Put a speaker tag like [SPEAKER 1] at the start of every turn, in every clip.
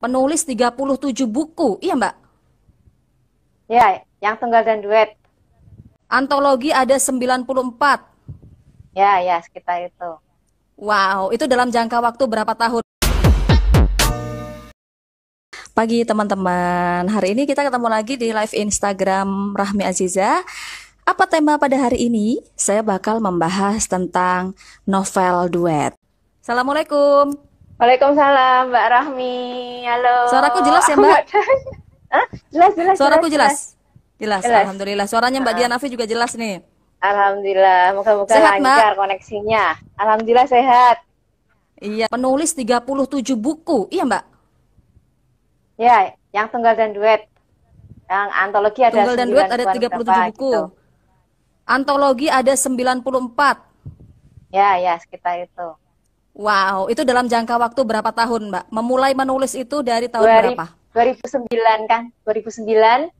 [SPEAKER 1] Penulis 37 buku, iya Mbak.
[SPEAKER 2] Ya, yang tunggal dan duet.
[SPEAKER 1] Antologi ada 94.
[SPEAKER 2] Ya, ya, sekitar itu.
[SPEAKER 1] Wow, itu dalam jangka waktu berapa tahun? Pagi teman-teman, hari ini kita ketemu lagi di live Instagram Rahmi Aziza. Apa tema pada hari ini? Saya bakal membahas tentang novel duet. Assalamualaikum.
[SPEAKER 2] Waalaikumsalam, Mbak Rahmi. Halo.
[SPEAKER 1] Suaraku jelas ya
[SPEAKER 2] Aku
[SPEAKER 1] Mbak?
[SPEAKER 2] nggak tahu. Hah? Jelas, jelas, jelas,
[SPEAKER 1] Suaraku
[SPEAKER 2] jelas.
[SPEAKER 1] jelas? Jelas,
[SPEAKER 2] Jelas.
[SPEAKER 1] Alhamdulillah. Suaranya Mbak
[SPEAKER 2] Heeh.
[SPEAKER 1] Dianafi juga jelas nih.
[SPEAKER 2] Alhamdulillah. Moga-moga
[SPEAKER 1] Sehat
[SPEAKER 2] lancar
[SPEAKER 1] Mbak?
[SPEAKER 2] koneksinya. Alhamdulillah sehat.
[SPEAKER 1] Iya. Penulis 37 buku, iya Mbak?
[SPEAKER 2] Ya, yang tunggal dan duet. Yang antologi ada
[SPEAKER 1] Tunggal dan duet ada
[SPEAKER 2] 9-an berapa
[SPEAKER 1] 37 buku.
[SPEAKER 2] gitu.
[SPEAKER 1] Antologi ada 94.
[SPEAKER 2] Ya, ya, sekitar itu.
[SPEAKER 1] Wow, itu dalam jangka waktu berapa tahun, Mbak? Memulai menulis itu dari tahun
[SPEAKER 2] 2000
[SPEAKER 1] berapa?
[SPEAKER 2] 2009 kan? 2009.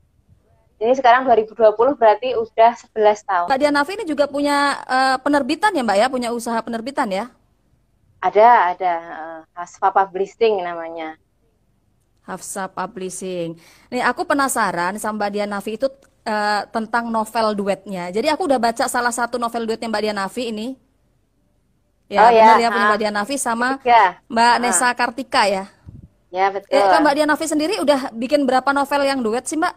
[SPEAKER 2] Ini sekarang 2020 berarti udah 11 tahun.
[SPEAKER 1] Mbak Dianafi ini juga punya penerbitan ya, Mbak ya? Punya usaha penerbitan ya?
[SPEAKER 2] Ada. Hasfa Publishing namanya.
[SPEAKER 1] Hafsa Publishing. Nih, aku penasaran sama Mbak Dianafi itu tentang novel duetnya. Jadi aku udah baca salah satu novel duetnya Mbak Dianafi ini.
[SPEAKER 2] Oh
[SPEAKER 1] Ya, benar
[SPEAKER 2] ya,
[SPEAKER 1] ya, punya Mbak Dianafi sama
[SPEAKER 2] ketiga.
[SPEAKER 1] Mbak
[SPEAKER 2] Ah,
[SPEAKER 1] Nesa Kartika ya.
[SPEAKER 2] ya betul.
[SPEAKER 1] Kan Mbak Dianafi sendiri udah bikin berapa novel yang duet sih, Mbak?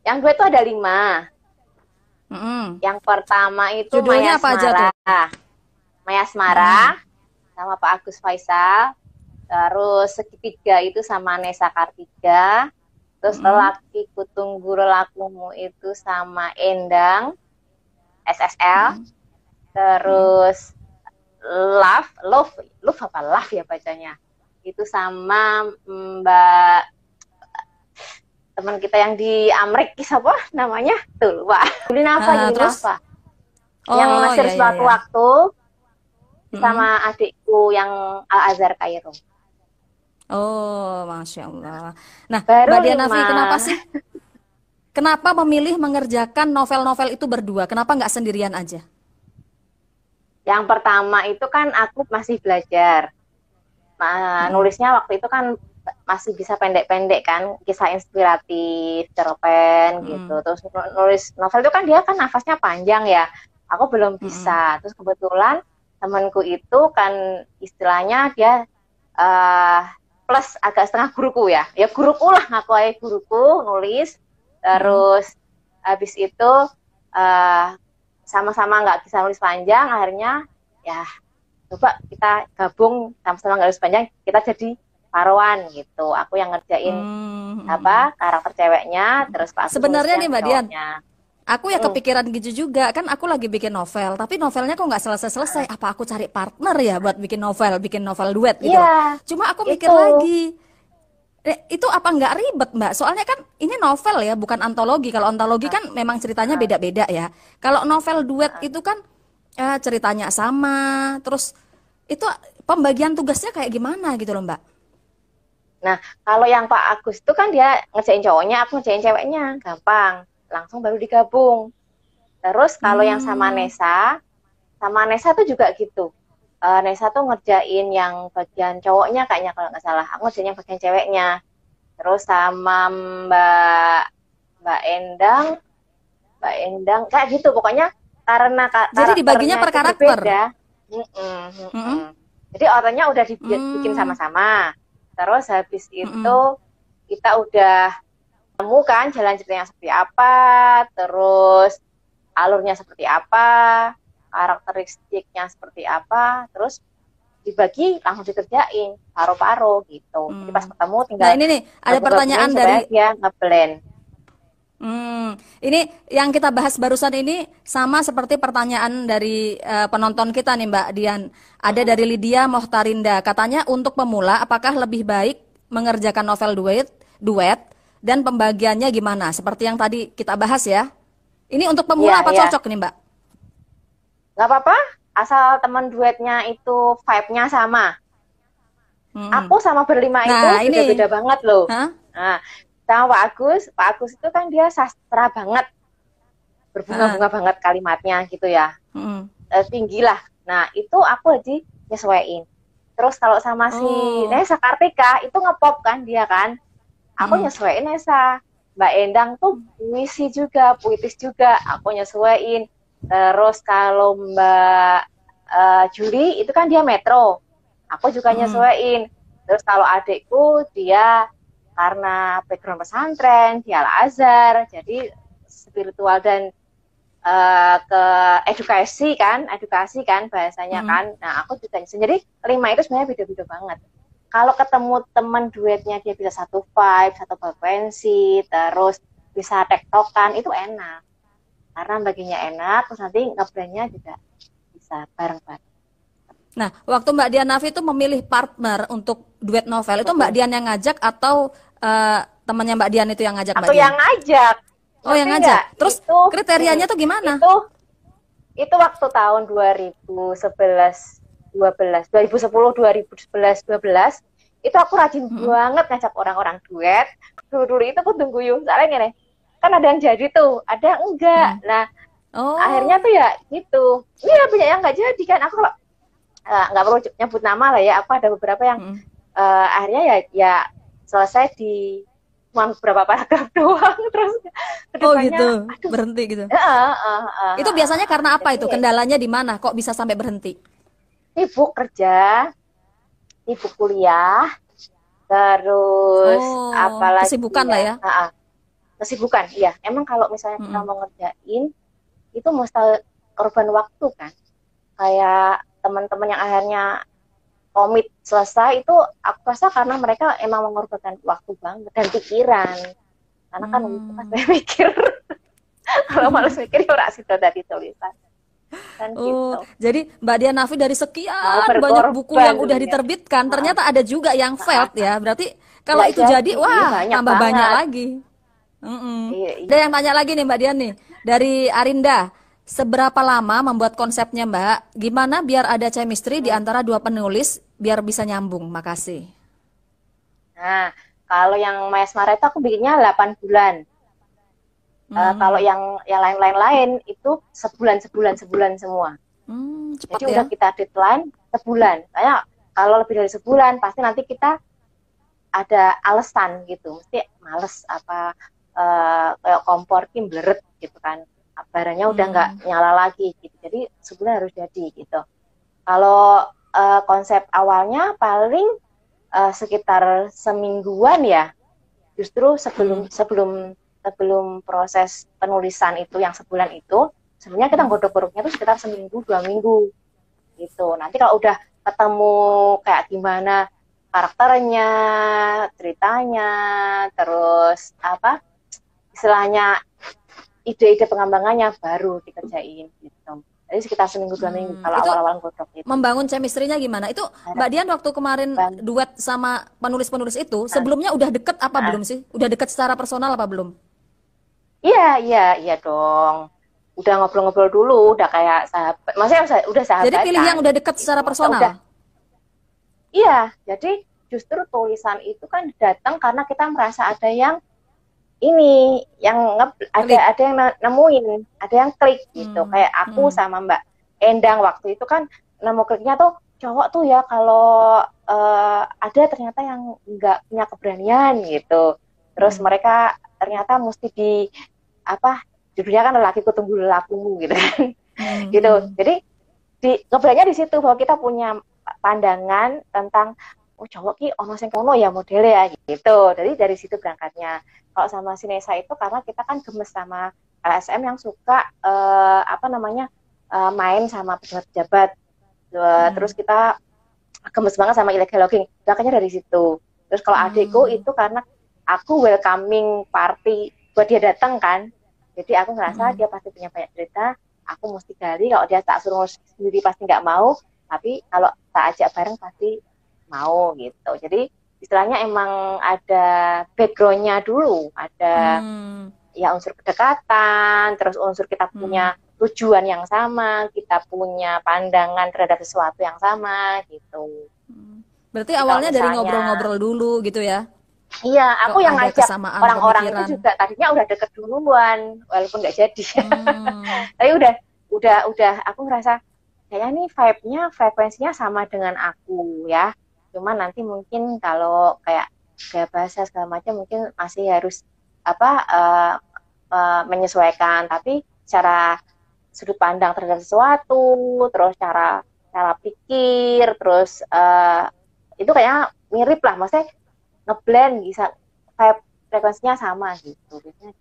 [SPEAKER 2] Yang gue tuh ada 5.
[SPEAKER 1] Mm-mm.
[SPEAKER 2] Yang pertama itu Maya
[SPEAKER 1] Judulnya apa aja
[SPEAKER 2] Asmara.
[SPEAKER 1] tuh?
[SPEAKER 2] Maya
[SPEAKER 1] Mm-mm.
[SPEAKER 2] Asmara sama Pak Agus Faisal. Terus segitiga itu sama Nesa Kartika. Terus
[SPEAKER 1] Mm-mm.
[SPEAKER 2] lelaki kutunggu lelakumu itu sama Endang SSL.
[SPEAKER 1] Mm-mm. Mm-mm.
[SPEAKER 2] Terus Love apa Love ya bacanya. Itu sama Mbak teman kita yang di Amrik, siapa namanya? Tuh, lupa. Yuli Nafa, Yuli
[SPEAKER 1] Terus?
[SPEAKER 2] Nafa. Yang
[SPEAKER 1] Oh,
[SPEAKER 2] Mesir
[SPEAKER 1] ya, ya,
[SPEAKER 2] suatu
[SPEAKER 1] ya.
[SPEAKER 2] waktu
[SPEAKER 1] Mm-mm.
[SPEAKER 2] sama adikku yang Al-Azhar Kairo.
[SPEAKER 1] Oh, Masya Allah. Nah, Mbak
[SPEAKER 2] Baru
[SPEAKER 1] Dianafi,
[SPEAKER 2] 5.
[SPEAKER 1] kenapa memilih mengerjakan novel-novel itu berdua? Kenapa nggak sendirian aja?
[SPEAKER 2] Yang pertama itu kan aku masih belajar.
[SPEAKER 1] Mm-mm.
[SPEAKER 2] Nulisnya waktu itu kan masih bisa pendek-pendek kan, kisah inspiratif, cerpen gitu.
[SPEAKER 1] Mm-mm.
[SPEAKER 2] Terus nulis novel itu kan dia kan nafasnya panjang ya. Aku belum
[SPEAKER 1] Mm-mm.
[SPEAKER 2] bisa. Terus kebetulan temanku itu kan istilahnya dia uh, plus agak setengah guruku ya. Ya guruku lah, ngaku aja guruku nulis.
[SPEAKER 1] Mm-mm.
[SPEAKER 2] Terus habis itu uh, sama-sama nggak bisa nulis panjang, akhirnya ya coba kita gabung sama-sama nggak nulis panjang, kita jadi paruan gitu. Aku yang ngerjain
[SPEAKER 1] Mm-mm.
[SPEAKER 2] apa karakter ceweknya, terus Pak Agus nulis
[SPEAKER 1] Sebenarnya nih
[SPEAKER 2] yang
[SPEAKER 1] Mbak Dian,
[SPEAKER 2] cowoknya.
[SPEAKER 1] aku ya
[SPEAKER 2] Hmm.
[SPEAKER 1] kepikiran gitu juga. Kan aku lagi bikin novel, tapi novelnya kok nggak selesai-selesai. Apa aku cari partner ya buat bikin novel duet gitu loh.
[SPEAKER 2] Iya,
[SPEAKER 1] Cuma aku mikir
[SPEAKER 2] itu.
[SPEAKER 1] lagi, itu apa nggak ribet Mbak? Soalnya kan ini novel ya, bukan antologi. Kalau antologi kan memang ceritanya beda-beda ya. Kalau novel duet itu kan ceritanya sama, terus itu pembagian tugasnya kayak gimana gitu loh Mbak?
[SPEAKER 2] Nah, kalau yang Pak Agus itu kan dia ngerjain cowoknya, aku ngerjain ceweknya, gampang. Langsung baru digabung. Terus kalau yang
[SPEAKER 1] Hmm,
[SPEAKER 2] sama Nesa tuh juga gitu. Nesa tuh ngerjain yang bagian cowoknya kayaknya kalau nggak salah. Aku ngerjain yang bagian ceweknya. Terus sama Mbak Mbak Endang, Mbak Endang kayak gitu. Pokoknya karena
[SPEAKER 1] jadi dibaginya
[SPEAKER 2] karakternya
[SPEAKER 1] per
[SPEAKER 2] itu
[SPEAKER 1] karakter.
[SPEAKER 2] berbeda. Mm-mm, mm-mm.
[SPEAKER 1] Mm-mm.
[SPEAKER 2] Jadi orangnya udah dibikin
[SPEAKER 1] Hmm,
[SPEAKER 2] sama-sama. Terus habis itu
[SPEAKER 1] mm-mm.
[SPEAKER 2] kita udah nemu kan jalan ceritanya seperti apa, terus alurnya seperti apa, karakteristiknya seperti apa, terus dibagi langsung dikerjain paro-paro gitu. Jadi pas
[SPEAKER 1] Hmm.
[SPEAKER 2] ketemu
[SPEAKER 1] Nah
[SPEAKER 2] tinggal
[SPEAKER 1] ini nih ada
[SPEAKER 2] gabung-gabungin
[SPEAKER 1] pertanyaan
[SPEAKER 2] supaya
[SPEAKER 1] dari
[SPEAKER 2] dia ngeblend.
[SPEAKER 1] ini yang kita bahas barusan ini sama seperti pertanyaan dari penonton kita nih Mbak Dian. Ada dari Lydia Mohtarinda. Katanya untuk pemula apakah lebih baik mengerjakan novel duet dan pembagiannya gimana? Seperti yang tadi kita bahas ya. Ini untuk pemula
[SPEAKER 2] Iya,
[SPEAKER 1] apa
[SPEAKER 2] iya.
[SPEAKER 1] cocok nih Mbak?
[SPEAKER 2] Nggak apa-apa, asal teman duetnya itu vibe-nya sama.
[SPEAKER 1] Hmm.
[SPEAKER 2] Aku sama berlima itu
[SPEAKER 1] Nah ini,
[SPEAKER 2] beda-beda banget loh.
[SPEAKER 1] hah?
[SPEAKER 2] Nah, sama Pak Agus itu kan dia sastra banget,
[SPEAKER 1] Heeh.
[SPEAKER 2] berbunga-bunga banget kalimatnya gitu ya.
[SPEAKER 1] Hmm.
[SPEAKER 2] Tinggi lah. Nah, itu aku aja nyesuaiin. Terus kalau sama si
[SPEAKER 1] Oh.
[SPEAKER 2] Nesa Kartika itu ngepop kan dia kan. Aku
[SPEAKER 1] Mm-mm.
[SPEAKER 2] nyesuaiin Nesa. Mbak Endang tuh puisi juga, puitis juga. Aku nyesuaiin. Terus kalau Mbak Juli itu kan dia metro. Aku juga
[SPEAKER 1] Mm-mm.
[SPEAKER 2] nyesuaiin. Terus kalau adikku dia karena background pesantren, dia Al-Azhar, jadi spiritual dan ke edukasi kan bahasanya
[SPEAKER 1] Mm-mm.
[SPEAKER 2] kan. Nah aku juga jadi 5 itu sebenarnya beda-beda banget. Kalau ketemu teman duetnya dia bisa satu vibe, satu frekuensi, terus bisa tektokan itu enak. Karena baginya enak, terus nanti ngeblendnya juga bisa bareng-bareng.
[SPEAKER 1] Nah, waktu Mbak Dian Nafi itu memilih partner untuk duet novel, itu Mbak Dian yang ngajak atau temannya Mbak Dian itu yang ngajak Mbak
[SPEAKER 2] Aku
[SPEAKER 1] Dian?
[SPEAKER 2] yang ngajak,
[SPEAKER 1] Oh, yang
[SPEAKER 2] ngerti
[SPEAKER 1] ngajak.
[SPEAKER 2] nggak?
[SPEAKER 1] Terus kriterianya tuh gimana?
[SPEAKER 2] Itu waktu tahun 2011, 12, 2010, 2011, 12 itu aku rajin
[SPEAKER 1] Mm-mm.
[SPEAKER 2] banget ngajak orang-orang duet. Dulu itu aku tunggu yuk, soalnya gini, kan ada yang jadi tuh, ada yang enggak.
[SPEAKER 1] Mm.
[SPEAKER 2] Nah, akhirnya
[SPEAKER 1] Oh.
[SPEAKER 2] tuh ya gitu. Iya, banyak yang enggak jadi kan. Aku kalau nggak perlu nyebut nama lah ya. Aku ada beberapa yang
[SPEAKER 1] Mm.
[SPEAKER 2] akhirnya ya selesai di cuma beberapa paragraf doang. Terus
[SPEAKER 1] Oh
[SPEAKER 2] kedepannya,
[SPEAKER 1] gitu,
[SPEAKER 2] aduh,
[SPEAKER 1] berhenti gitu.
[SPEAKER 2] uh, uh, uh,
[SPEAKER 1] Itu biasanya karena apa
[SPEAKER 2] jadi
[SPEAKER 1] itu? Kendalanya di mana? Kok bisa sampai berhenti?
[SPEAKER 2] sibuk kerja, sibuk kuliah, terus
[SPEAKER 1] Oh,
[SPEAKER 2] apalagi
[SPEAKER 1] kesibukan lah
[SPEAKER 2] ya,
[SPEAKER 1] ya.
[SPEAKER 2] kesibukan. Iya, emang kalau misalnya kita
[SPEAKER 1] Mm-mm.
[SPEAKER 2] mau ngerjain itu mesti korban waktu kan. Kayak teman-teman yang akhirnya komit selesai itu aku rasa karena mereka emang mengorbankan waktu banget dan pikiran. Karena kan itu kan
[SPEAKER 1] Hmm.
[SPEAKER 2] saya mikir kalau males mikir ya ora sido tadi tulisan kan
[SPEAKER 1] Oh,
[SPEAKER 2] gitu.
[SPEAKER 1] jadi Mbak Dian Nafi dari
[SPEAKER 2] Mau
[SPEAKER 1] sekian banyak buku
[SPEAKER 2] berkorban
[SPEAKER 1] yang udah
[SPEAKER 2] sebenarnya.
[SPEAKER 1] diterbitkan, ternyata ada juga yang failed ya. Berarti kalau
[SPEAKER 2] Nggak
[SPEAKER 1] itu jadi,
[SPEAKER 2] jadi, iya
[SPEAKER 1] wah,
[SPEAKER 2] banyak
[SPEAKER 1] tambah banyak
[SPEAKER 2] banget.
[SPEAKER 1] lagi. Mm-mm.
[SPEAKER 2] Iya,
[SPEAKER 1] Ada
[SPEAKER 2] iya.
[SPEAKER 1] yang tanya lagi nih Mbak Dian nih, dari Arinda. Seberapa lama membuat konsepnya Mbak? Gimana biar ada chemistry di antara dua penulis biar bisa nyambung? Makasih.
[SPEAKER 2] Nah, kalau yang Maesmara itu aku bikinnya 8 bulan. Kalau
[SPEAKER 1] Hmm.
[SPEAKER 2] yang lain-lain itu sebulan semua.
[SPEAKER 1] Cepat
[SPEAKER 2] Jadi
[SPEAKER 1] ya.
[SPEAKER 2] udah kita deadline sebulan. Kayak kalau lebih dari sebulan pasti nanti kita ada alasan gitu. Mesti males apa kayak kompor kimbleret gitu kan. Barangnya udah nggak
[SPEAKER 1] Hmm.
[SPEAKER 2] nyala lagi gitu. Jadi sebulan harus jadi gitu. Kalau konsep awalnya paling sekitar semingguan ya. Justru sebelum
[SPEAKER 1] Hmm.
[SPEAKER 2] sebelum sebelum proses penulisan itu yang sebulan itu sebenarnya kita
[SPEAKER 1] Hmm.
[SPEAKER 2] godok-godoknya itu sekitar seminggu 2 minggu gitu. Nanti kalau udah ketemu kayak gimana karakternya, ceritanya, terus apa istilahnya ide-ide pengembangannya baru dikerjain gitu. Jadi sekitar seminggu 2 minggu kalau
[SPEAKER 1] Itu
[SPEAKER 2] awal-awal godok itu.
[SPEAKER 1] membangun chemistry-nya gimana? Itu
[SPEAKER 2] Harap
[SPEAKER 1] Mbak Dian waktu kemarin
[SPEAKER 2] ban.
[SPEAKER 1] duet sama penulis-penulis itu, sebelumnya udah deket apa belum sih? Udah deket secara personal apa belum?
[SPEAKER 2] Iya, iya, iya dong. Udah ngobrol-ngobrol dulu, udah kayak sahabat. Maksudnya udah
[SPEAKER 1] Jadi pilih
[SPEAKER 2] sahabatan
[SPEAKER 1] yang udah deket
[SPEAKER 2] gitu.
[SPEAKER 1] secara
[SPEAKER 2] Maksudnya udah.
[SPEAKER 1] personal.
[SPEAKER 2] Iya, jadi justru tulisan itu kan datang karena kita merasa ada yang ini, yang
[SPEAKER 1] Klik.
[SPEAKER 2] ada yang nemuin, ada yang klik gitu.
[SPEAKER 1] Hmm.
[SPEAKER 2] Kayak aku
[SPEAKER 1] Hmm.
[SPEAKER 2] sama Mbak Endang waktu itu kan nemu kliknya tuh cowok tuh ya kalau ada ternyata yang nggak punya keberanian gitu. Terus
[SPEAKER 1] Hmm.
[SPEAKER 2] mereka ternyata mesti di apa judulnya kan lelakiku tunggu lelakumu gitu kan
[SPEAKER 1] Hmm.
[SPEAKER 2] gitu.
[SPEAKER 1] Hmm.
[SPEAKER 2] Jadi ngobrolnya di situ bahwa kita punya pandangan tentang oh cowok ki ono sing kono ya modelnya ya gitu. Jadi dari situ berangkatnya. Kalau sama Sinesa itu karena kita kan gemes sama LSM yang suka apa namanya main sama pejabat-pejabat. Terus
[SPEAKER 1] Hmm.
[SPEAKER 2] kita gemes banget sama illegal logging. Makanya dari situ. Terus kalau adikku
[SPEAKER 1] Hmm.
[SPEAKER 2] itu karena aku welcoming party buat dia datang kan. Jadi aku ngerasa
[SPEAKER 1] Hmm.
[SPEAKER 2] dia pasti punya banyak cerita. Aku mesti gali. Kalau dia tak suruh sendiri pasti nggak mau. Tapi kalau tak ajak bareng pasti mau gitu. Jadi istilahnya emang ada backgroundnya dulu. Ada
[SPEAKER 1] Hmm.
[SPEAKER 2] ya unsur kedekatan. Terus unsur kita
[SPEAKER 1] Hmm.
[SPEAKER 2] punya tujuan yang sama. Kita punya pandangan terhadap sesuatu yang sama gitu.
[SPEAKER 1] Hmm. Berarti
[SPEAKER 2] Jadi kalau
[SPEAKER 1] awalnya dari
[SPEAKER 2] misalnya
[SPEAKER 1] ngobrol-ngobrol dulu gitu ya?
[SPEAKER 2] iya, aku
[SPEAKER 1] Kok
[SPEAKER 2] yang
[SPEAKER 1] ada
[SPEAKER 2] ngajak
[SPEAKER 1] kesamaan
[SPEAKER 2] orang-orang itu
[SPEAKER 1] pemikiran?
[SPEAKER 2] juga tadinya udah deket duluan, walaupun nggak jadi.
[SPEAKER 1] Hmm.
[SPEAKER 2] Tapi udah aku ngerasa kayaknya nih vibe-nya, frekuensinya sama dengan aku ya. Cuman nanti mungkin kalau kayak gaya bahasa segala macam mungkin masih harus apa menyesuaikan. Tapi secara sudut pandang terhadap sesuatu, terus cara cara pikir, terus itu kayaknya mirip lah. Maksudnya ngeblend bisa vibe frekuensinya sama gitu. Biasanya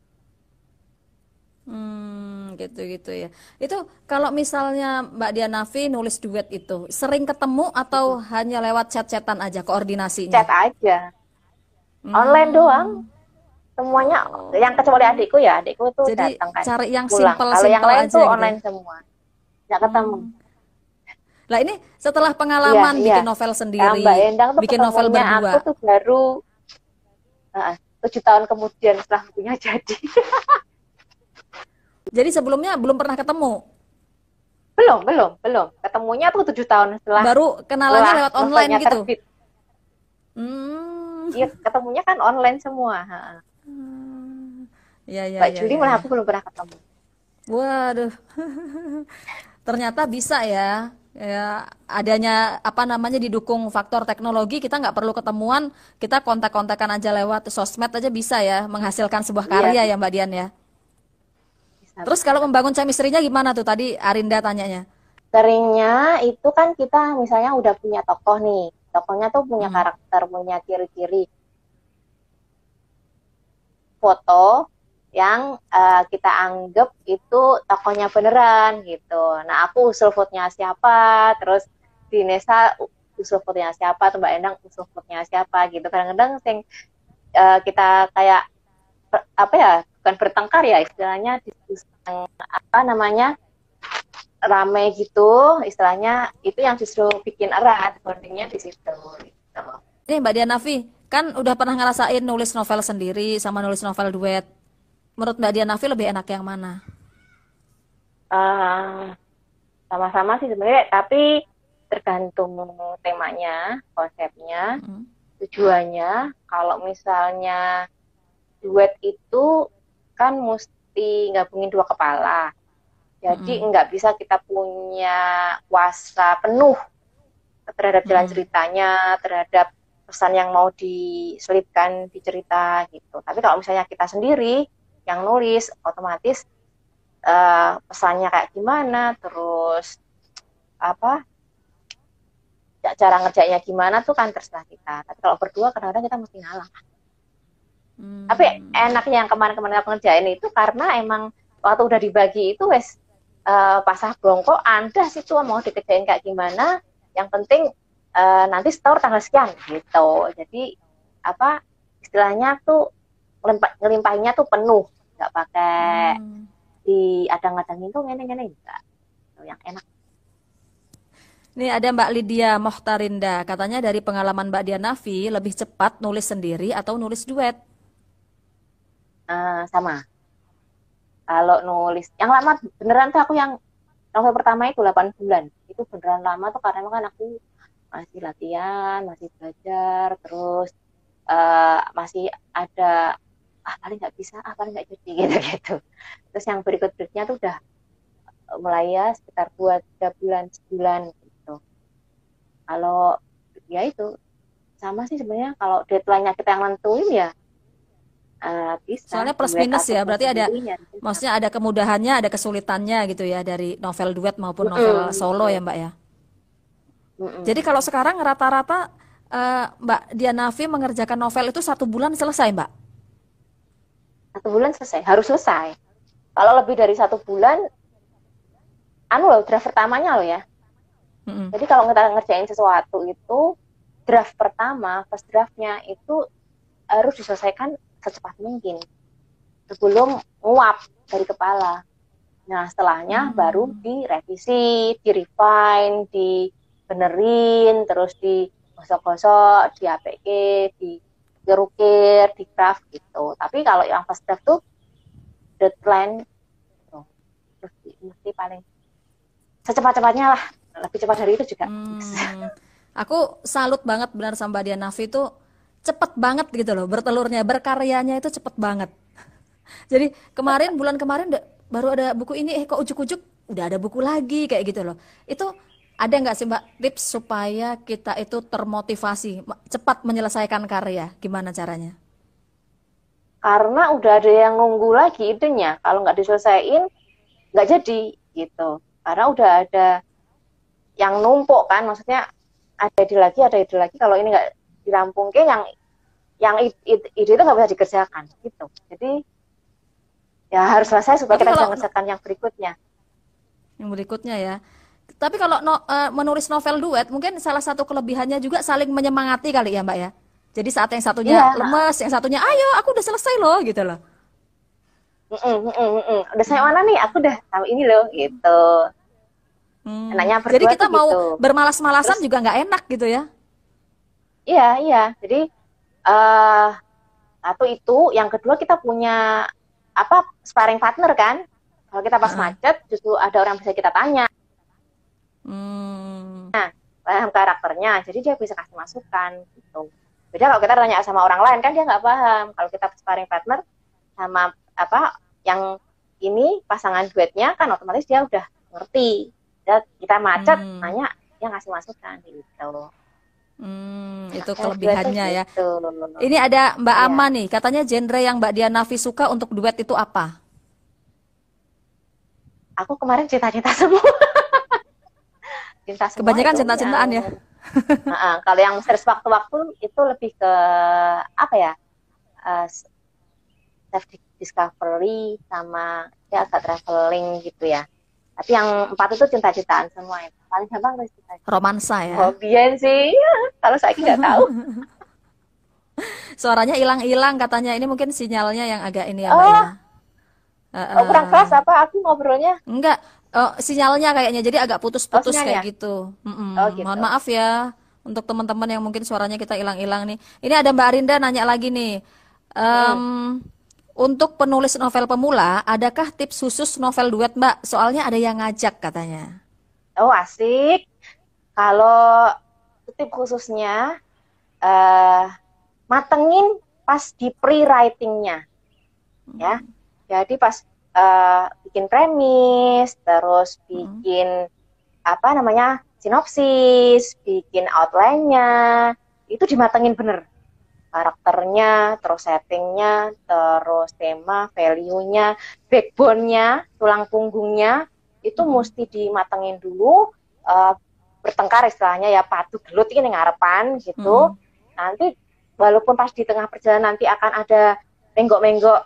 [SPEAKER 1] Gitu-gitu ya. Itu kalau misalnya Mbak Dianavi nulis duet itu, sering ketemu atau hanya lewat chat-chatan aja
[SPEAKER 2] chat
[SPEAKER 1] koordinasinya?
[SPEAKER 2] aja, online doang.
[SPEAKER 1] Hmm.
[SPEAKER 2] Semuanya yang kecuali
[SPEAKER 1] Oh.
[SPEAKER 2] adikku ya, adikku tuh
[SPEAKER 1] Jadi
[SPEAKER 2] datang kan
[SPEAKER 1] cari yang
[SPEAKER 2] pulang. Kalau yang
[SPEAKER 1] simpel-simpel
[SPEAKER 2] lain
[SPEAKER 1] aja
[SPEAKER 2] tuh
[SPEAKER 1] gitu ya.
[SPEAKER 2] online semua, nggak ketemu.
[SPEAKER 1] Hmm. Lah ini setelah
[SPEAKER 2] Iya,
[SPEAKER 1] pengalaman
[SPEAKER 2] iya.
[SPEAKER 1] bikin novel
[SPEAKER 2] Ya, Mbak
[SPEAKER 1] sendiri,
[SPEAKER 2] Endang tuh
[SPEAKER 1] bikin novel
[SPEAKER 2] ketemunya aku
[SPEAKER 1] berdua.
[SPEAKER 2] tuh baru 7 tahun kemudian setelah bukunya jadi.
[SPEAKER 1] Jadi sebelumnya belum pernah ketemu.
[SPEAKER 2] belum, belum, belum. Ketemunya tuh 7 tahun setelah
[SPEAKER 1] Baru kenalannya
[SPEAKER 2] setelah
[SPEAKER 1] lewat online
[SPEAKER 2] novelnya
[SPEAKER 1] gitu.
[SPEAKER 2] terbit.
[SPEAKER 1] Hmm.
[SPEAKER 2] Iya, ketemunya kan online semua.
[SPEAKER 1] Ya, ya,
[SPEAKER 2] Mbak
[SPEAKER 1] ya,
[SPEAKER 2] Juli
[SPEAKER 1] ya,
[SPEAKER 2] malah
[SPEAKER 1] ya.
[SPEAKER 2] aku belum pernah ketemu.
[SPEAKER 1] Waduh. Ternyata bisa ya. Ya, adanya apa namanya didukung faktor teknologi, kita nggak perlu ketemuan, kita kontak-kontakan aja lewat sosmed aja bisa ya menghasilkan sebuah
[SPEAKER 2] Iya,
[SPEAKER 1] karya ya Mbak Dian ya.
[SPEAKER 2] bisa,
[SPEAKER 1] Terus
[SPEAKER 2] bisa.
[SPEAKER 1] kalau membangun chemistry-nya gimana tuh tadi Arinda tanyanya?
[SPEAKER 2] Seringnya itu kan kita misalnya udah punya tokoh nih. Tokohnya tuh punya
[SPEAKER 1] Hmm.
[SPEAKER 2] karakter, punya ciri-ciri. Foto yang kita anggap itu tokohnya beneran gitu. Nah, aku usul fotonya siapa, terus di Nesa usul fotonya siapa, atau Mbak Endang usul fotonya siapa gitu. Kadang-kadang kita kayak apa ya, bukan bertengkar ya istilahnya, diskusi apa namanya rame gitu, istilahnya itu yang justru bikin erat bondingnya di situ. Gitu.
[SPEAKER 1] Nih Mbak Dian Nafi, kan udah pernah ngerasain nulis novel sendiri sama nulis novel duet. Menurut Mbak Dian Nafi lebih enak yang mana?
[SPEAKER 2] Uh, Sama-sama sih sebenarnya, tapi tergantung temanya, konsepnya,
[SPEAKER 1] Hmm.
[SPEAKER 2] tujuannya. Kalau misalnya duet itu kan mesti gabungin dua kepala. Jadi
[SPEAKER 1] Hmm.
[SPEAKER 2] nggak bisa kita punya kuasa penuh terhadap jalan
[SPEAKER 1] Hmm.
[SPEAKER 2] ceritanya, terhadap pesan yang mau diselipkan di cerita gitu. Tapi kalau misalnya kita sendiri yang nulis, otomatis pesannya kayak gimana, terus apa cara ngerjainnya gimana tuh kan terserah kita. Tapi kalau berdua kadang-kadang kita mesti ngalah. Tapi
[SPEAKER 1] Hmm.
[SPEAKER 2] enaknya yang kemarin-kemarin aku ngerjain itu karena emang waktu udah dibagi itu wes pasah bongko Anda situ mau dikerjain kayak gimana, yang penting nanti store tanggal sekian gitu. Jadi apa istilahnya tuh ngelimpahinnya tuh penuh, nggak pakai
[SPEAKER 1] Hmm.
[SPEAKER 2] diadang-adangin tuh ngene-ngene enggak. Yang enak.
[SPEAKER 1] Nih ada Mbak Lydia Mohtarinda, katanya dari pengalaman Mbak Dian Nafi lebih cepat nulis sendiri atau nulis duet.
[SPEAKER 2] Sama. Kalau nulis yang lama beneran tuh aku yang novel pertama itu 8 bulan. Itu beneran lama tuh karena kan aku masih latihan, masih belajar, terus masih ada paling nggak bisa, paling nggak jadi gitu-gitu. Terus yang berikut-berikutnya tuh udah mulai ya sekitar 2-3 bulan, sebulan gitu. Kalau ya itu sama sih sebenarnya, kalau deadline-nya kita yang nentuin ya bisa
[SPEAKER 1] Soalnya plus
[SPEAKER 2] duet
[SPEAKER 1] minus ya,
[SPEAKER 2] ataupun
[SPEAKER 1] berarti ada,
[SPEAKER 2] sendirian.
[SPEAKER 1] maksudnya ada kemudahannya, ada kesulitannya gitu ya dari novel duet maupun novel
[SPEAKER 2] Mm-mm,
[SPEAKER 1] solo ya
[SPEAKER 2] betul.
[SPEAKER 1] Mbak ya. Jadi
[SPEAKER 2] Mm-mm.
[SPEAKER 1] kalau sekarang rata-rata Mbak Dian Nafi mengerjakan novel itu 1 bulan selesai Mbak.
[SPEAKER 2] 1 bulan selesai, harus selesai. Kalau lebih dari 1 bulan, anu loh, draft pertamanya loh ya.
[SPEAKER 1] Mm-mm.
[SPEAKER 2] Jadi kalau kita ngerjain sesuatu itu, draft pertama, first draftnya itu harus diselesaikan secepat mungkin sebelum nguap dari kepala. Nah, setelahnya baru
[SPEAKER 1] Hmm.
[SPEAKER 2] direvisi, di-refine, dibenerin, terus digosok-gosok, di-APK, digerukir, di craft gitu. Tapi kalau yang first draft tuh deadline tuh, terus mesti paling secepat-cepatnya lah. Lebih cepat dari itu juga.
[SPEAKER 1] Hmm. Aku salut banget benar sama Mbak Dian Nafi itu cepet banget gitu loh bertelurnya, berkaryanya itu cepet banget. Jadi kemarin bulan kemarin baru ada buku ini kok ujuk-ujuk udah ada buku lagi kayak gitu loh. Itu ada nggak sih Mbak tips supaya kita itu termotivasi cepat menyelesaikan karya? Gimana caranya?
[SPEAKER 2] Karena udah ada yang nunggu lagi idenya. Kalau nggak diselesaikan, nggak jadi gitu. Karena udah ada yang numpuk kan, maksudnya ada ide lagi. Kalau ini nggak dirampung ke ide itu nggak bisa dikerjakan gitu. Jadi ya harus selesai supaya
[SPEAKER 1] Tapi
[SPEAKER 2] kita bisa
[SPEAKER 1] kalau
[SPEAKER 2] mengerjakan yang berikutnya.
[SPEAKER 1] yang berikutnya ya. Tapi kalau menulis novel duet, mungkin salah satu kelebihannya juga saling menyemangati kali ya Mbak ya. Jadi saat yang satunya
[SPEAKER 2] Iya,
[SPEAKER 1] lemes, yang satunya ayo aku udah selesai loh gitu loh.
[SPEAKER 2] udah saya mana nih? Aku udah tahu ini loh gitu. Enaknya
[SPEAKER 1] Jadi
[SPEAKER 2] berdua
[SPEAKER 1] kita
[SPEAKER 2] tuh
[SPEAKER 1] mau
[SPEAKER 2] gitu.
[SPEAKER 1] bermalas-malasan
[SPEAKER 2] Terus
[SPEAKER 1] juga nggak enak gitu ya.
[SPEAKER 2] iya. Jadi eh satu itu, yang kedua kita punya apa sparring partner kan. Kalau kita pas
[SPEAKER 1] Heeh.
[SPEAKER 2] macet, justru ada orang yang bisa kita tanya
[SPEAKER 1] Hmm.
[SPEAKER 2] paham karakternya, jadi dia bisa kasih masukan gitu. Beda kalau kita tanya sama orang lain kan dia nggak paham. Kalau kita sparring partner sama apa yang ini pasangan duetnya kan otomatis dia udah ngerti. Kita macet
[SPEAKER 1] Hmm.
[SPEAKER 2] nanya dia ngasih masukan gitu.
[SPEAKER 1] Itu
[SPEAKER 2] Enaknya duet tuh
[SPEAKER 1] kelebihannya ya.
[SPEAKER 2] gitu.
[SPEAKER 1] Ini ada Mbak
[SPEAKER 2] Iya.
[SPEAKER 1] Ama nih, katanya genre yang Mbak Dianavi suka untuk duet itu apa?
[SPEAKER 2] Aku kemarin cita-cita semua. Cinta semua
[SPEAKER 1] Kebanyakan
[SPEAKER 2] itu yang
[SPEAKER 1] cinta-cintaan ya.
[SPEAKER 2] kalau yang series waktu-waktu itu lebih ke apa ya? Uh, self discovery sama ya agak traveling gitu ya. Tapi yang empat itu cinta-cintaan semua itu. Paling gampang tuh cinta-cintaan.
[SPEAKER 1] Romansa ya.
[SPEAKER 2] Hobian sih, kalau saya nggak tahu.
[SPEAKER 1] Suaranya hilang-hilang katanya. Ini mungkin sinyalnya yang agak ini ya Mbak ya.
[SPEAKER 2] Oh, kurang keras
[SPEAKER 1] Eh,
[SPEAKER 2] apa aku ngobrolnya?
[SPEAKER 1] enggak, sinyalnya kayaknya jadi agak
[SPEAKER 2] Oh,
[SPEAKER 1] putus-putus kayak
[SPEAKER 2] sinyalnya.
[SPEAKER 1] gitu.
[SPEAKER 2] Oh,
[SPEAKER 1] Mohon
[SPEAKER 2] gitu.
[SPEAKER 1] maaf ya untuk teman-teman yang mungkin suaranya kita hilang-hilang nih. Ini ada Mbak Arinda nanya lagi nih.
[SPEAKER 2] Hmm.
[SPEAKER 1] Em, untuk penulis novel pemula, adakah tips khusus novel duet Mbak? Soalnya ada yang ngajak katanya.
[SPEAKER 2] Oh, asik. Kalau tip khususnya, eh matengin pas di pre-writing-nya. Ya. Jadi pas bikin premis, terus
[SPEAKER 1] Mm,
[SPEAKER 2] bikin apa namanya sinopsis, bikin outline-nya, itu dimatengin bener. Karakternya, terus settingnya, terus tema, value-nya, backbone-nya, tulang punggungnya, itu
[SPEAKER 1] mm,
[SPEAKER 2] mesti dimatengin dulu, eh, bertengkar istilahnya ya, padu gelut ini ngarepan gitu.
[SPEAKER 1] mm.
[SPEAKER 2] Nanti walaupun pas di tengah perjalanan nanti akan ada menggok-menggok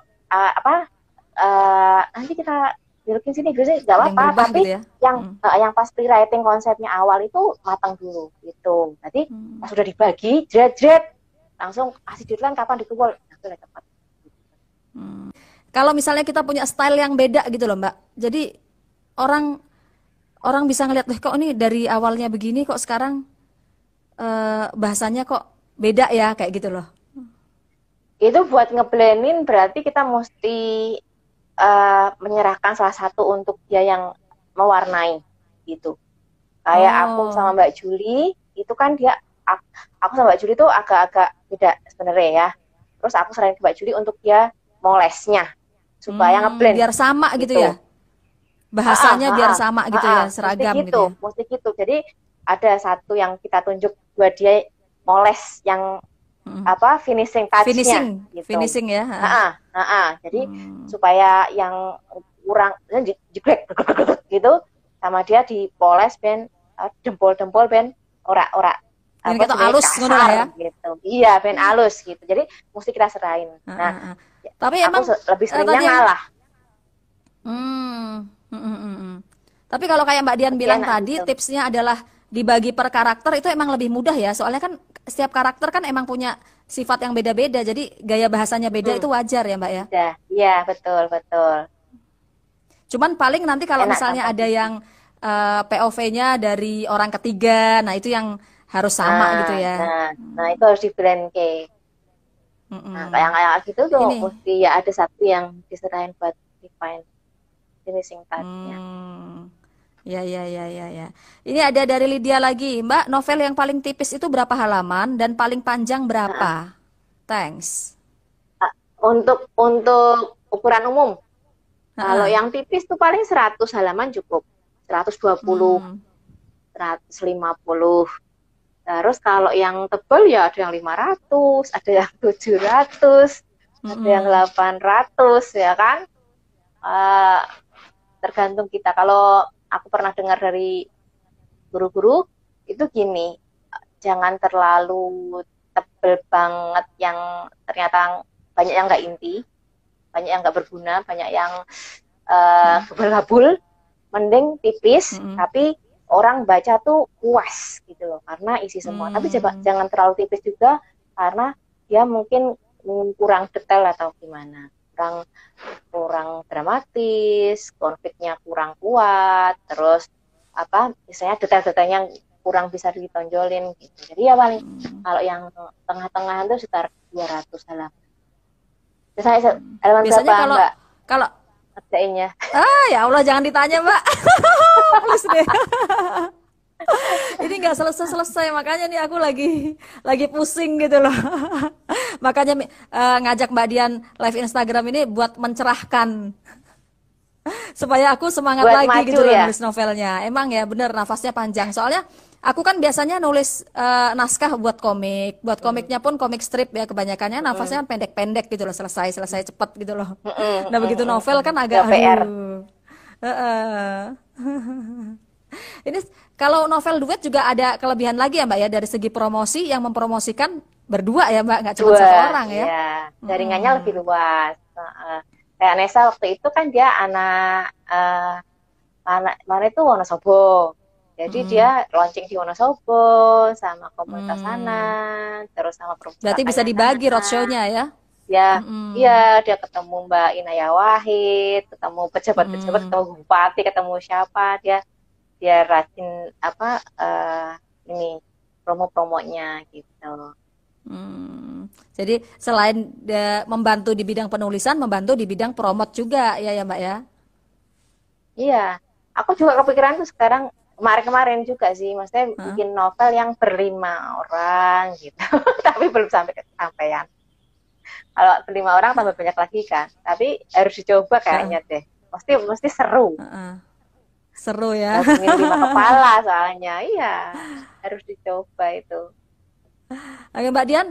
[SPEAKER 2] nanti kita bikin sini nggak
[SPEAKER 1] Ada yang
[SPEAKER 2] apa-apa,
[SPEAKER 1] berubah
[SPEAKER 2] tapi
[SPEAKER 1] gitu ya. Mm,
[SPEAKER 2] yang pas rewriting konsepnya awal itu matang dulu gitu. Nanti
[SPEAKER 1] mm,
[SPEAKER 2] pas sudah dibagi, jret langsung kasih deadline kapan dikumpul, nah, itu udah cepat.
[SPEAKER 1] mm. Kalau misalnya kita punya style yang beda gitu loh Mbak. Jadi orang orang bisa ngeliat, kok ini dari awalnya begini kok sekarang bahasanya kok beda ya kayak gitu loh.
[SPEAKER 2] Itu buat ngeblendin berarti kita mesti menyerahkan salah satu untuk dia yang mewarnai gitu. Kayak aku sama
[SPEAKER 1] Oh,
[SPEAKER 2] Mbak Juli itu kan aku sama Mbak Juli tuh agak-agak beda sebenarnya ya. Terus aku serahin ke Mbak Juli untuk dia molesnya supaya ngeblend
[SPEAKER 1] biar sama gitu
[SPEAKER 2] gitu.
[SPEAKER 1] ya. Bahasanya biar sama gitu ya,
[SPEAKER 2] Mesti
[SPEAKER 1] seragam gitu
[SPEAKER 2] gitu,
[SPEAKER 1] ya.
[SPEAKER 2] mesti gitu. Jadi ada satu yang kita tunjuk buat dia moles yang
[SPEAKER 1] Mm.
[SPEAKER 2] apa finishing touch-nya
[SPEAKER 1] Finishing,
[SPEAKER 2] gitu.
[SPEAKER 1] finishing ya.
[SPEAKER 2] Jadi
[SPEAKER 1] Hmm.
[SPEAKER 2] supaya yang kurang jeglek gitu sama dia dipoles ben dempol-dempol ben ora-ora
[SPEAKER 1] Yang
[SPEAKER 2] apa
[SPEAKER 1] kita
[SPEAKER 2] jenenge
[SPEAKER 1] halus ngono lah
[SPEAKER 2] kasar
[SPEAKER 1] ya.
[SPEAKER 2] gitu. Iya, ben halus gitu. Jadi mesti kita serahin.
[SPEAKER 1] Ah,
[SPEAKER 2] Nah,
[SPEAKER 1] ah, ah. Tapi
[SPEAKER 2] aku
[SPEAKER 1] emang
[SPEAKER 2] lebih seringnya
[SPEAKER 1] tadi yang
[SPEAKER 2] ngalah.
[SPEAKER 1] hmm, hmm, hmm, hmm, hmm. Tapi kalau kayak Mbak Dian
[SPEAKER 2] Lebih
[SPEAKER 1] bilang
[SPEAKER 2] enak
[SPEAKER 1] tadi
[SPEAKER 2] gitu.
[SPEAKER 1] tipsnya adalah dibagi per karakter itu emang lebih mudah ya. Soalnya kan setiap karakter kan emang punya sifat yang beda-beda. Jadi gaya bahasanya beda
[SPEAKER 2] Hmm,
[SPEAKER 1] itu wajar ya Mbak ya.
[SPEAKER 2] udah. Iya, betul, betul.
[SPEAKER 1] Cuman paling nanti kalau
[SPEAKER 2] Enak
[SPEAKER 1] misalnya
[SPEAKER 2] gampang
[SPEAKER 1] ada
[SPEAKER 2] gitu.
[SPEAKER 1] yang POV-nya dari orang ketiga, nah itu yang harus sama gitu
[SPEAKER 2] Nah,
[SPEAKER 1] ya.
[SPEAKER 2] nah, nah itu harus di blend ke. Nah,
[SPEAKER 1] Mm-mm.
[SPEAKER 2] kayak gitu tuh
[SPEAKER 1] Ini,
[SPEAKER 2] mesti ya ada satu yang diserahin buat define finishing touch-nya.
[SPEAKER 1] hmm, ya ya ya ya ya. Ini ada dari Lydia lagi, Mbak. Novel yang paling tipis itu berapa halaman dan paling panjang
[SPEAKER 2] Nah,
[SPEAKER 1] berapa? Thanks.
[SPEAKER 2] untuk ukuran umum Kalau
[SPEAKER 1] Heeh.
[SPEAKER 2] yang tipis tuh paling 100 halaman cukup. 120,
[SPEAKER 1] Hmm.
[SPEAKER 2] 150. Terus kalau yang tebal ya ada yang 500, ada yang 700, ada yang
[SPEAKER 1] Mm-mm.
[SPEAKER 2] 800 ya kan. Eh, Tergantung kita. Kalau aku pernah dengar dari guru-guru itu gini, jangan terlalu tebel banget yang ternyata banyak yang nggak inti, banyak yang nggak berguna, banyak yang
[SPEAKER 1] Mm-mm.
[SPEAKER 2] gebel-gabul, mending tipis
[SPEAKER 1] Mm-mm.
[SPEAKER 2] tapi orang baca tuh puas gitu loh karena isi semua. Tapi
[SPEAKER 1] Hmm.
[SPEAKER 2] jangan terlalu tipis juga karena dia mungkin kurang detail atau gimana, kurang kurang dramatis, konfliknya kurang kuat, terus apa misalnya detail-detailnya kurang bisa ditonjolin gitu. Jadi ya paling
[SPEAKER 1] Hmm.
[SPEAKER 2] kalau yang tengah-tengahan tuh sekitar 200 halaman. Misalnya halaman berapa
[SPEAKER 1] Biasanya kalau
[SPEAKER 2] Mbak
[SPEAKER 1] kalau
[SPEAKER 2] ngerjainnya?
[SPEAKER 1] ya Allah jangan ditanya Mbak, please deh. Ini nggak selesai-selesai makanya nih aku lagi pusing gitu loh. Makanya ngajak Mbak Dian live Instagram ini buat mencerahkan supaya aku semangat
[SPEAKER 2] Buat
[SPEAKER 1] lagi
[SPEAKER 2] maju
[SPEAKER 1] gitu loh
[SPEAKER 2] ya?
[SPEAKER 1] nulis novelnya. Emang ya bener nafasnya panjang. Soalnya aku kan biasanya nulis naskah buat komik. Buat
[SPEAKER 2] Mm,
[SPEAKER 1] komiknya pun komik strip ya kebanyakannya nafasnya
[SPEAKER 2] mm,
[SPEAKER 1] kan pendek-pendek gitu loh, selesai cepet gitu loh.
[SPEAKER 2] mm,
[SPEAKER 1] Nah begitu novel kan agak
[SPEAKER 2] ya PR.
[SPEAKER 1] aduh. Heeh. Ini kalau novel duet juga ada kelebihan lagi ya Mbak ya dari segi promosi yang mempromosikan berdua ya Mbak, nggak cuma satu
[SPEAKER 2] Dua,
[SPEAKER 1] orang ya.
[SPEAKER 2] ya. Jaringannya lebih
[SPEAKER 1] Mm-mm.
[SPEAKER 2] luas. Kayak Nesa waktu itu kan dia anak mana mana itu Wonosobo. Jadi
[SPEAKER 1] Mm-mm.
[SPEAKER 2] dia launching di Wonosobo sama komunitas sana,
[SPEAKER 1] Hmm.
[SPEAKER 2] terus sama
[SPEAKER 1] Berarti bisa
[SPEAKER 2] perpustakaannya sana.
[SPEAKER 1] dibagi roadshow-nya ya.
[SPEAKER 2] Ya, iya
[SPEAKER 1] Mm-mm.
[SPEAKER 2] dia ketemu Mbak Inaya Wahid, ketemu pejabat-pejabat,
[SPEAKER 1] Mm-mm.
[SPEAKER 2] ketemu bupati, ketemu siapa dia dia rajin apa ini promo-promonya gitu.
[SPEAKER 1] Hmm. Jadi selain membantu di bidang penulisan, membantu di bidang promot juga ya ya Mbak ya.
[SPEAKER 2] Iya, aku juga kepikiran tuh sekarang kemarin-kemarin juga sih, maksudnya
[SPEAKER 1] Hah?
[SPEAKER 2] bikin novel yang berlima orang gitu, tapi belum sampai kesampaian. Kalau berlima orang tambah banyak lagi kan, tapi harus dicoba
[SPEAKER 1] Heeh,
[SPEAKER 2] kayaknya deh. Mesti mesti seru.
[SPEAKER 1] heeh. Seru ya.
[SPEAKER 2] Gabungin 5 kepala soalnya, iya harus dicoba itu.
[SPEAKER 1] Oke Mbak Dian,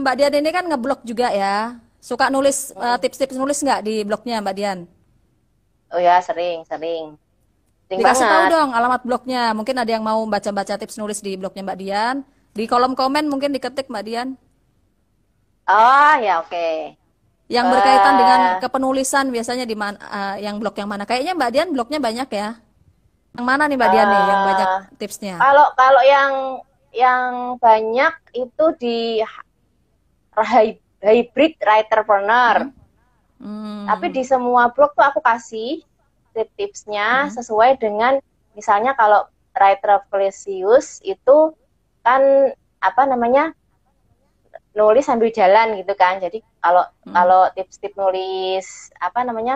[SPEAKER 1] Mbak Dian ini kan ngeblog juga ya. Suka nulis tips-tips nulis nggak di blognya Mbak Dian?
[SPEAKER 2] Oh ya sering sering sering
[SPEAKER 1] Dikasih tahu
[SPEAKER 2] banget.
[SPEAKER 1] dong alamat blognya. Mungkin ada yang mau baca-baca tips nulis di blognya Mbak Dian. Di kolom komen mungkin diketik Mbak Dian.
[SPEAKER 2] Oh ya oke.
[SPEAKER 1] Yang berkaitan dengan
[SPEAKER 2] Eh
[SPEAKER 1] kepenulisan biasanya di mana, yang blog yang mana? Kayaknya Mbak Dian blognya banyak ya. Yang mana nih Mbak Dian nih yang banyak
[SPEAKER 2] eh
[SPEAKER 1] tipsnya?
[SPEAKER 2] kalau kalau yang banyak itu di hybrid writerpreneur.
[SPEAKER 1] Hmm?
[SPEAKER 2] Tapi
[SPEAKER 1] Hmm.
[SPEAKER 2] di semua blog tuh aku kasih tipsnya
[SPEAKER 1] Hmm.
[SPEAKER 2] sesuai dengan misalnya kalau writer Felicius itu kan apa namanya nulis sambil jalan gitu kan. Jadi kalau
[SPEAKER 1] Hmm.
[SPEAKER 2] kalau tips-tips nulis apa namanya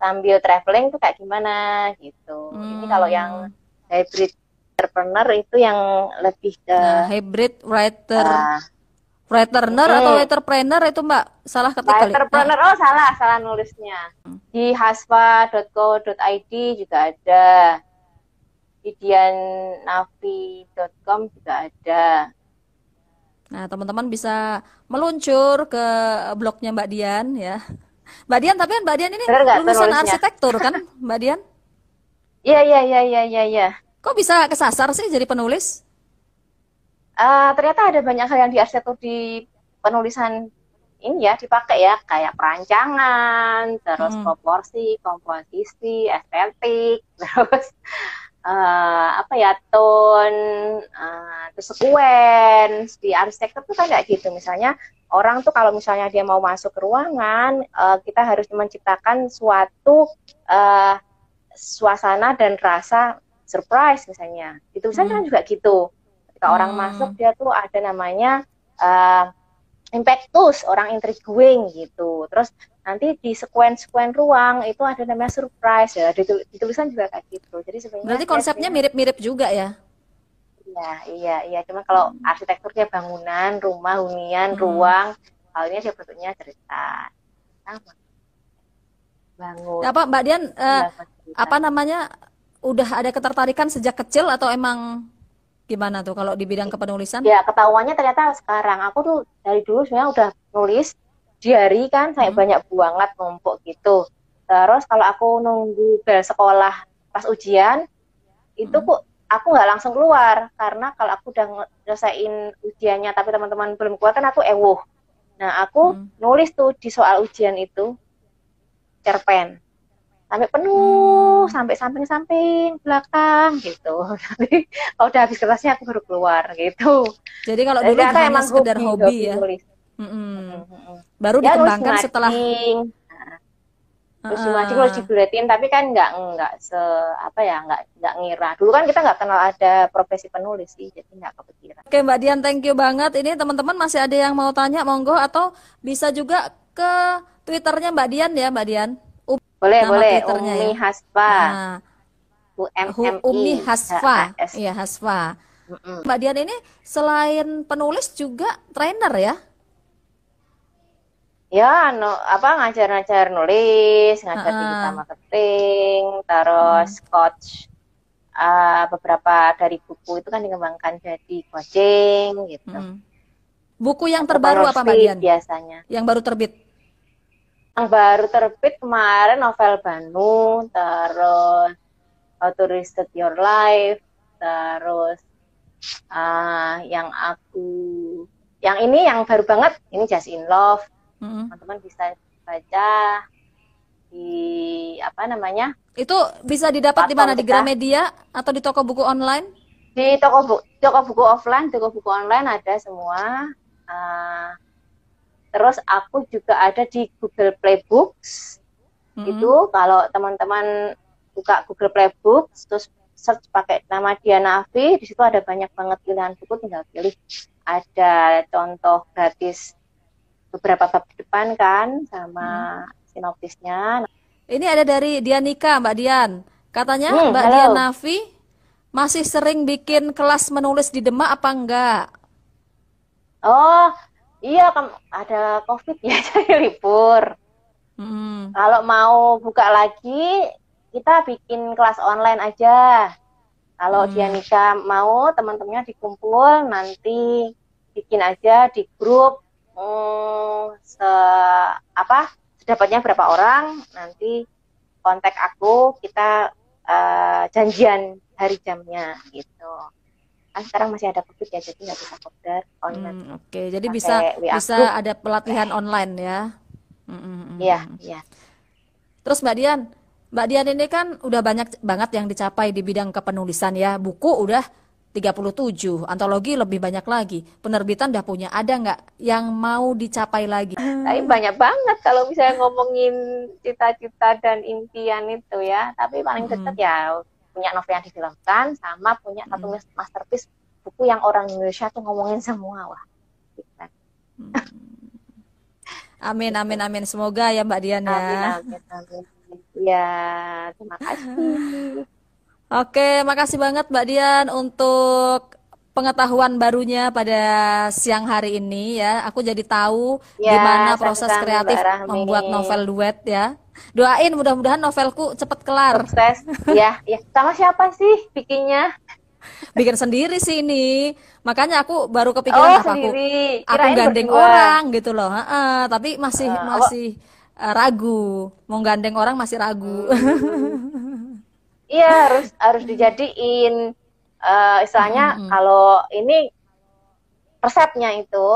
[SPEAKER 2] sambil traveling tuh kayak gimana gitu. Ini kalau yang
[SPEAKER 1] Hmm.
[SPEAKER 2] hybrid entrepreneur itu yang lebih ke
[SPEAKER 1] Nah, hybrid
[SPEAKER 2] uh,
[SPEAKER 1] writerner atau writerpreneur itu Mbak salah ketik kali.
[SPEAKER 2] writerpreneur. Oh salah nulisnya. Di hasfa.co.id juga ada, vidiannavi.com juga ada.
[SPEAKER 1] Nah, teman-teman bisa meluncur ke blognya Mbak Dian ya. Mbak Dian, tapi kan Mbak Dian ini
[SPEAKER 2] Benar nggak tuh
[SPEAKER 1] lulusan
[SPEAKER 2] nulisnya?
[SPEAKER 1] arsitektur kan, Mbak Dian?
[SPEAKER 2] Iya, iya, iya, iya, iya, iya.
[SPEAKER 1] Kok bisa kesasar sih jadi penulis?
[SPEAKER 2] Ternyata ada banyak hal yang di arsitektur di penulisan ini ya dipakai ya, kayak perancangan, terus
[SPEAKER 1] Hmm.
[SPEAKER 2] proporsi, komposisi, estetik, terus apa ya tone, terus sequence di arsitektur tuh kan kayak gitu. Misalnya orang tuh kalau misalnya dia mau masuk ke ruangan, kita harus menciptakan suatu uh, suasana dan rasa surprise misalnya. Di tulisan
[SPEAKER 1] Hmm.
[SPEAKER 2] kan juga gitu. Ketika orang masuk
[SPEAKER 1] Hmm.
[SPEAKER 2] dia tuh ada namanya uh, impactus, orang intriguing gitu. Terus nanti di sekuen ruang itu ada namanya surprise ya. Di tulisan juga kayak gitu. Jadi sebenarnya
[SPEAKER 1] Berarti
[SPEAKER 2] dia
[SPEAKER 1] konsepnya
[SPEAKER 2] sebenarnya
[SPEAKER 1] mirip-mirip juga ya?
[SPEAKER 2] iya, iya, iya. Cuma kalau arsitekturnya bangunan, rumah, hunian,
[SPEAKER 1] Hmm.
[SPEAKER 2] ruang, kalau ini dia bentuknya cerita. Sama. bangun
[SPEAKER 1] Apa Mbak Dian,
[SPEAKER 2] 9 juta.
[SPEAKER 1] apa namanya, udah ada ketertarikan sejak kecil atau emang gimana tuh kalau di bidang kepenulisan?
[SPEAKER 2] Ya ketahuannya ternyata sekarang aku tuh dari dulu sebenarnya udah nulis diary kan, saya
[SPEAKER 1] Mm,
[SPEAKER 2] banyak banget numpuk gitu. Terus kalau aku nunggu bel sekolah pas ujian itu
[SPEAKER 1] mm,
[SPEAKER 2] kok aku nggak langsung keluar karena kalau aku udah nyelesain ujiannya tapi teman-teman belum keluar kan aku ewuh. Nah aku
[SPEAKER 1] mm,
[SPEAKER 2] nulis tuh di soal ujian itu cerpen sampai penuh
[SPEAKER 1] mm.
[SPEAKER 2] sampai samping-samping belakang gitu. Tapi kalau udah habis kertasnya aku baru keluar gitu.
[SPEAKER 1] Jadi kalau
[SPEAKER 2] Jadi
[SPEAKER 1] dulu
[SPEAKER 2] ternyata
[SPEAKER 1] hanya
[SPEAKER 2] emang
[SPEAKER 1] sekedar
[SPEAKER 2] hobi
[SPEAKER 1] hobi ya.
[SPEAKER 2] nulis.
[SPEAKER 1] Mm-mm.
[SPEAKER 2] Mm-mm.
[SPEAKER 1] Baru
[SPEAKER 2] Ya nulis
[SPEAKER 1] dikembangkan setelah
[SPEAKER 2] mading, terus di mading nulis di
[SPEAKER 1] Heeh.
[SPEAKER 2] buletin, tapi kan nggak se apa ya nggak ngira. Dulu kan kita nggak kenal ada profesi penulis sih, jadi nggak kepikiran.
[SPEAKER 1] Oke Mbak Dian, thank you banget. Ini teman-teman masih ada yang mau tanya, monggo atau bisa juga ke Twitternya Mbak Dian ya, Mbak Dian.
[SPEAKER 2] Boleh
[SPEAKER 1] Nama
[SPEAKER 2] boleh
[SPEAKER 1] Twitternya
[SPEAKER 2] Umi
[SPEAKER 1] ya.
[SPEAKER 2] Hasfa,
[SPEAKER 1] Nah,
[SPEAKER 2] UMMI
[SPEAKER 1] Umi Hasfa.
[SPEAKER 2] HAS.
[SPEAKER 1] Iya, Hasfa.
[SPEAKER 2] Mm-mm.
[SPEAKER 1] Mbak Dian ini selain penulis juga trainer ya?
[SPEAKER 2] Ya, no, apa ngajar-ngajar nulis, ngajar digital
[SPEAKER 1] Heeh.
[SPEAKER 2] marketing, terus
[SPEAKER 1] Mm,
[SPEAKER 2] coach beberapa dari buku itu kan dikembangkan jadi coaching gitu.
[SPEAKER 1] mm. Buku yang terbaru apa Mbak
[SPEAKER 2] Entrepreneurship
[SPEAKER 1] Dian?
[SPEAKER 2] biasanya.
[SPEAKER 1] Yang baru terbit?
[SPEAKER 2] Yang baru terbit kemarin novel Banu, terus How to Reset Your Life, terus yang yang ini yang baru banget, ini Just in Love.
[SPEAKER 1] Mm.
[SPEAKER 2] Teman-teman bisa baca di apa namanya
[SPEAKER 1] Itu bisa didapat di
[SPEAKER 2] platform
[SPEAKER 1] mana? Di
[SPEAKER 2] kita,
[SPEAKER 1] Gramedia atau di toko buku online?
[SPEAKER 2] di toko buku offline, toko buku online ada semua. Uh, Terus aku juga ada di Google Play Books.
[SPEAKER 1] Mm-mm.
[SPEAKER 2] Itu kalau teman-teman buka Google Play Books terus search pakai nama Diana Afi, di situ ada banyak banget pilihan buku, tinggal pilih. Ada contoh gratis beberapa bab di depan kan
[SPEAKER 1] Mm.
[SPEAKER 2] sama sinopsisnya.
[SPEAKER 1] Ini ada dari Dianika, Mbak Dian. Katanya Mbak Dian
[SPEAKER 2] Halo.
[SPEAKER 1] Nafi masih sering bikin kelas menulis di Demak apa enggak?
[SPEAKER 2] Oh, iya ada COVID ya jadi libur.
[SPEAKER 1] Mm.
[SPEAKER 2] Kalau mau buka lagi, kita bikin kelas online aja. Kalau
[SPEAKER 1] Mm.
[SPEAKER 2] Dianika mau teman-temannya dikumpul, nanti bikin aja di grup se apa sedapatnya berapa orang, nanti kontak aku, kita janjian hari jamnya gitu. Kan sekarang masih ada COVID ya, jadi nggak bisa kopdar online
[SPEAKER 1] Oke, jadi bisa
[SPEAKER 2] pakai WA group.
[SPEAKER 1] bisa ada pelatihan online ya.
[SPEAKER 2] Iya, iya.
[SPEAKER 1] Terus Mbak Dian ini kan udah banyak banget yang dicapai di bidang kepenulisan ya. Buku udah 37, antologi lebih banyak lagi. Penerbitan udah punya. Ada nggak yang mau dicapai lagi?
[SPEAKER 2] Tapi banyak banget kalau misalnya ngomongin cita-cita dan impian itu ya. Tapi paling deket
[SPEAKER 1] Mm-mm.
[SPEAKER 2] ya punya novel yang difilmkan sama punya satu
[SPEAKER 1] Mm.
[SPEAKER 2] masterpiece buku yang orang Indonesia tuh ngomongin semua. Wah, gitu.
[SPEAKER 1] Amin,
[SPEAKER 2] Gitu.
[SPEAKER 1] amin, amin. Semoga ya Mbak Dian
[SPEAKER 2] Amin,
[SPEAKER 1] ya.
[SPEAKER 2] amin, amin. Ya, terima kasih.
[SPEAKER 1] Oke, makasih banget Mbak Dian untuk pengetahuan barunya pada siang hari ini ya. Aku jadi tahu
[SPEAKER 2] Ya,
[SPEAKER 1] gimana proses
[SPEAKER 2] sama-sama Mbak
[SPEAKER 1] kreatif
[SPEAKER 2] Rahmi.
[SPEAKER 1] membuat novel duet ya. Doain mudah-mudahan novelku cepet kelar.
[SPEAKER 2] Sukses. Ya, ya. Sama siapa sih bikinnya?
[SPEAKER 1] Bikin sendiri sih ini. Makanya aku baru
[SPEAKER 2] Oh,
[SPEAKER 1] kepikiran apa
[SPEAKER 2] sendiri.
[SPEAKER 1] aku
[SPEAKER 2] Kirain
[SPEAKER 1] gandeng
[SPEAKER 2] berdua.
[SPEAKER 1] orang gitu loh. Heeh, tapi masih
[SPEAKER 2] Apa?
[SPEAKER 1] masih ragu. Mau gandeng orang masih ragu.
[SPEAKER 2] Iya, harus dijadiin istilahnya
[SPEAKER 1] Mm-mm.
[SPEAKER 2] kalau ini resepnya itu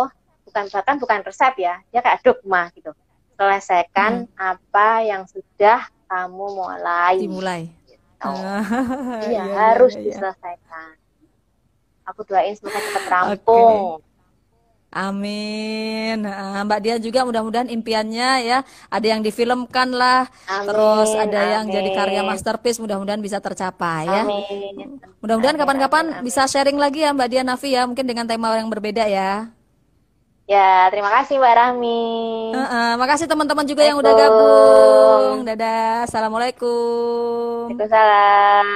[SPEAKER 2] bukan resep ya, dia kayak dogma gitu. Selesaikan
[SPEAKER 1] Mm-mm.
[SPEAKER 2] apa yang sudah kamu mulai.
[SPEAKER 1] Dimulai.
[SPEAKER 2] Gitu. Iya,
[SPEAKER 1] Iya, iya,
[SPEAKER 2] harus
[SPEAKER 1] iya, iya.
[SPEAKER 2] diselesaikan. Aku doain semoga cepat
[SPEAKER 1] Oke.
[SPEAKER 2] rampung.
[SPEAKER 1] Amin. Mbak Dia juga mudah-mudahan impiannya ya ada yang difilmkan lah, terus
[SPEAKER 2] Amin,
[SPEAKER 1] ada yang jadi karya
[SPEAKER 2] amin,
[SPEAKER 1] masterpiece mudah-mudahan bisa tercapai ya.
[SPEAKER 2] amin,
[SPEAKER 1] Mudah-mudahan
[SPEAKER 2] amin, amin,
[SPEAKER 1] kapan-kapan
[SPEAKER 2] amin.
[SPEAKER 1] bisa sharing lagi ya Mbak Dia Nafi ya, mungkin dengan tema yang berbeda ya.
[SPEAKER 2] Ya, terima kasih Mbak Rahmi.
[SPEAKER 1] Makasih teman-teman juga yang udah gabung.
[SPEAKER 2] Assalamualaikum.
[SPEAKER 1] Dadah, assalamualaikum.
[SPEAKER 2] Waalaikumsalam.